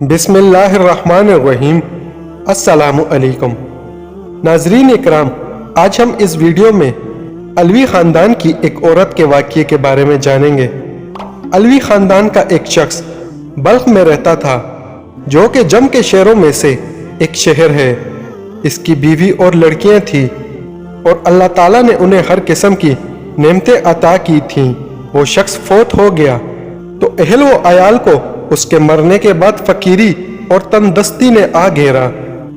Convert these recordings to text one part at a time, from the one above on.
बिस्मिल्लाहिर्रहमानिर्रहीम। अस्सलामु अलैकुम। नाजरीन इकराम, आज हम इस वीडियो में अलवी ख़ानदान की एक औरत के वाक़ये के बारे में जानेंगे। अलवी ख़ानदान का एक शख्स बल्ख में रहता था, जो कि जम के शहरों में से एक शहर है। इसकी बीवी और लड़कियां थीं और अल्लाह ताला ने उन्हें हर किस्म की नेमतें अता की थीं। वो शख्स फौत हो गया तो अहल व अयाल को उसके मरने के बाद फकीरी और तंदस्ती ने आ घेरा।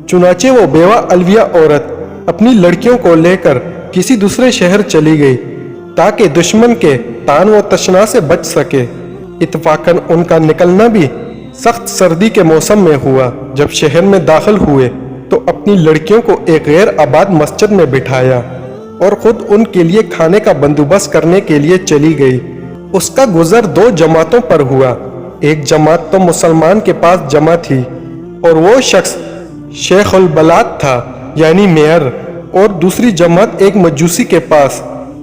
चुनाचे वो बेवा अलविया औरत अपनी लड़कियों को लेकर किसी दूसरे शहर चली गई ताकि दुश्मन के तान व तशना से बच सके। इत्फाकन उनका निकलना भी सख्त सर्दी के मौसम में हुआ। जब शहर में दाखिल हुए तो अपनी लड़कियों को एक गैर आबाद मस्जिद में बिठाया और खुद उनके लिए खाने का बंदोबस्त करने के लिए चली गई। उसका गुजर दो जमातों पर हुआ। एक जमात तो मुसलमान के पास जमा थी और वो शख्स शेखुल बलाद था, यानी मेयर, और दूसरी जमात एक मजूसी के पास,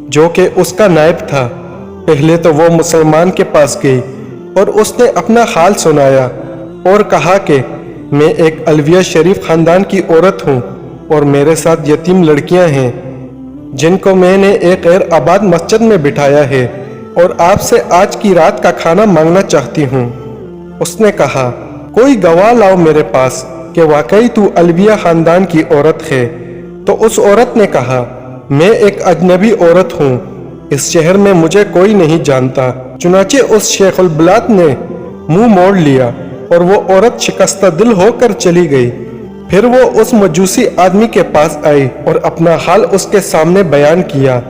जो कि उसका नायब था। पहले तो वो मुसलमान के पास गई और उसने अपना हाल सुनाया और कहा कि मैं एक अलविया शरीफ खानदान की औरत हूँ और मेरे साथ यतीम लड़कियाँ हैं जिनको मैंने एक गैर आबाद मस्जिद में बिठाया है और आपसे आज की रात का खाना मांगना चाहती हूँ। उसने कहा, कोई गवाह लाओ मेरे पास कि वाकई तू अलविया खानदान की औरत है। तो उस औरत ने कहा, मैं एक अजनबी औरत हूँ, इस शहर में मुझे कोई नहीं जानता। चुनाचे उस शेखुल बलाद ने मुंह मोड़ लिया और वो औरत शिकस्ता दिल होकर चली गई। फिर वो उस मजूसी आदमी के पास आई और अपना हाल उसके सामने बयान किया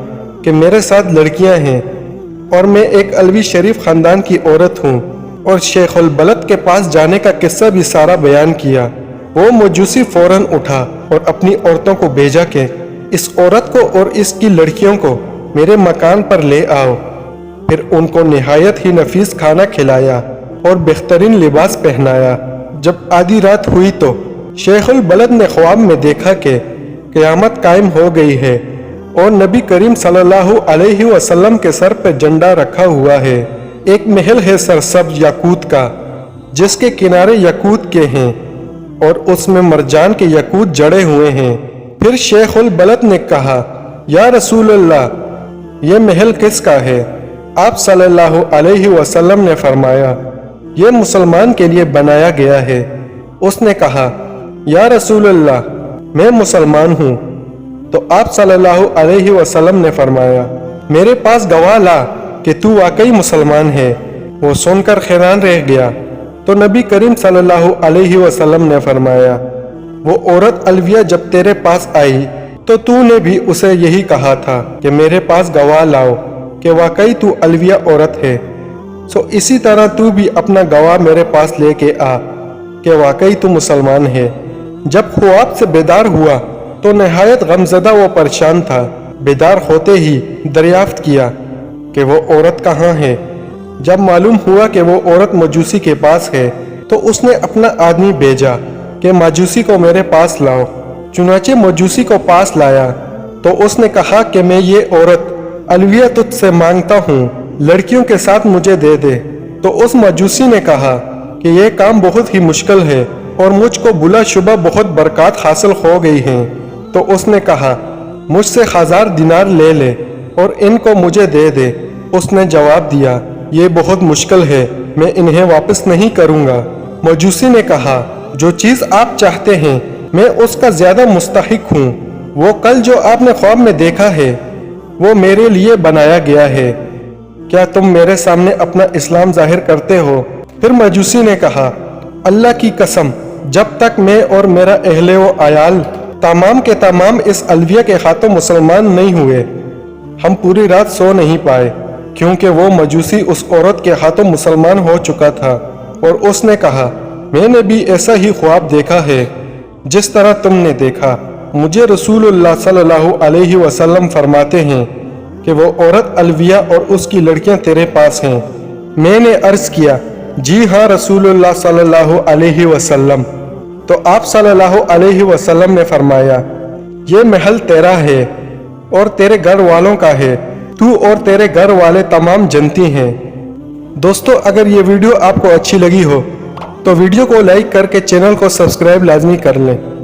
कि मेरे साथ लड़कियां हैं और मैं एक अलवी शरीफ खानदान की औरत हूँ, और शेखुल बलद के पास जाने का किस्सा भी सारा बयान किया। वो मजूसी फौरन उठा और अपनी औरतों को भेजा कि इस औरत को और इसकी लड़कियों को मेरे मकान पर ले आओ। फिर उनको निहायत ही नफीस खाना खिलाया और बेहतरीन लिबास पहनाया। जब आधी रात हुई तो शेखुल बलद ने ख्वाब में देखा कि क़यामत कायम हो गई है और नबी करीम सल्लल्लाहु अलैहि वसल्लम के सर पे झंडा रखा हुआ है। एक महल है सरसब्ज याकूत का, जिसके किनारे याकूत के हैं और उसमें मरजान के याकूत जड़े हुए हैं। फिर शेखुल बलद ने कहा, या रसूल अल्लाह, ये महल किसका है? आप सल्लल्लाहु अलैहि वसल्लम ने फरमाया, ये मुसलमान के लिए बनाया गया है। उसने कहा, या रसूल अल्लाह, मैं मुसलमान हूँ। तो आप सल्लल्लाहु अलैहि वसल्लम ने फरमाया, मेरे पास गवाह ला कि तू वाकई मुसलमान है। वो सुनकर हैरान रह गया। तो नबी करीम सल्लल्लाहु अलैहि वसल्लम ने फरमाया, वो औरत अलविया जब तेरे पास आई तो तूने भी उसे यही कहा था कि मेरे पास गवाह लाओ कि वाकई तू अलविया औरत है। सो इसी तरह तू भी अपना गवाह मेरे पास लेके आ कि वाकई तू मुसलमान है। जब ख्वाब से बेदार हुआ तो नहायत गमज़दा व परेशान था। बेदार होते ही दरियाफ्त किया कि वो औरत कहाँ है। जब मालूम हुआ कि वो औरत मजूसी के पास है तो उसने अपना आदमी भेजा कि मजूसी को मेरे पास लाओ। चुनाचे मजूसी को पास लाया तो उसने कहा कि मैं ये औरत अलविया तुझसे मांगता हूँ, लड़कियों के साथ मुझे दे दे। तो उस मजूसी ने कहा कि ये काम बहुत ही मुश्किल है और मुझको बुला शुबा बहुत बरकत हासिल हो गई हैं। तो उसने कहा, मुझसे 1000 दिनार ले ले और इनको मुझे दे दे। उसने जवाब दिया, ये बहुत मुश्किल है, मैं इन्हें वापस नहीं करूँगा। मजूसी ने कहा, जो चीज़ आप चाहते हैं मैं उसका ज़्यादा मुस्तहिक हूँ। वो कल जो आपने ख्वाब में देखा है वो मेरे लिए बनाया गया है। क्या तुम मेरे सामने अपना इस्लाम जाहिर करते हो? फिर मजूसी ने कहा, अल्लाह की कसम, जब तक मैं और मेरा अहले व अयाल तमाम के तमाम इस अलविया के हाथों मुसलमान नहीं हुए, हम पूरी रात सो नहीं पाए, क्योंकि वो मजूसी उस औरत के हाथों मुसलमान हो चुका था। और उसने कहा, मैंने भी ऐसा ही ख्वाब देखा है जिस तरह तुमने देखा। मुझे रसूलुल्लाह सल्लल्लाहु अलैहि वसल्लम फरमाते हैं कि वो औरत अलविया और उसकी लड़कियां तेरे पास हैं। मैंने अर्ज किया, जी हाँ रसूलुल्लाह सल्लल्लाहु अलैहि वसल्लम। तो आप सल्लल्लाहु अलैहि वसल्लम ने फरमाया, ये महल तेरा है और तेरे घर वालों का है, तू और तेरे घर वाले तमाम जनती हैं। दोस्तों, अगर ये वीडियो आपको अच्छी लगी हो तो वीडियो को लाइक करके चैनल को सब्सक्राइब लाजमी कर लें।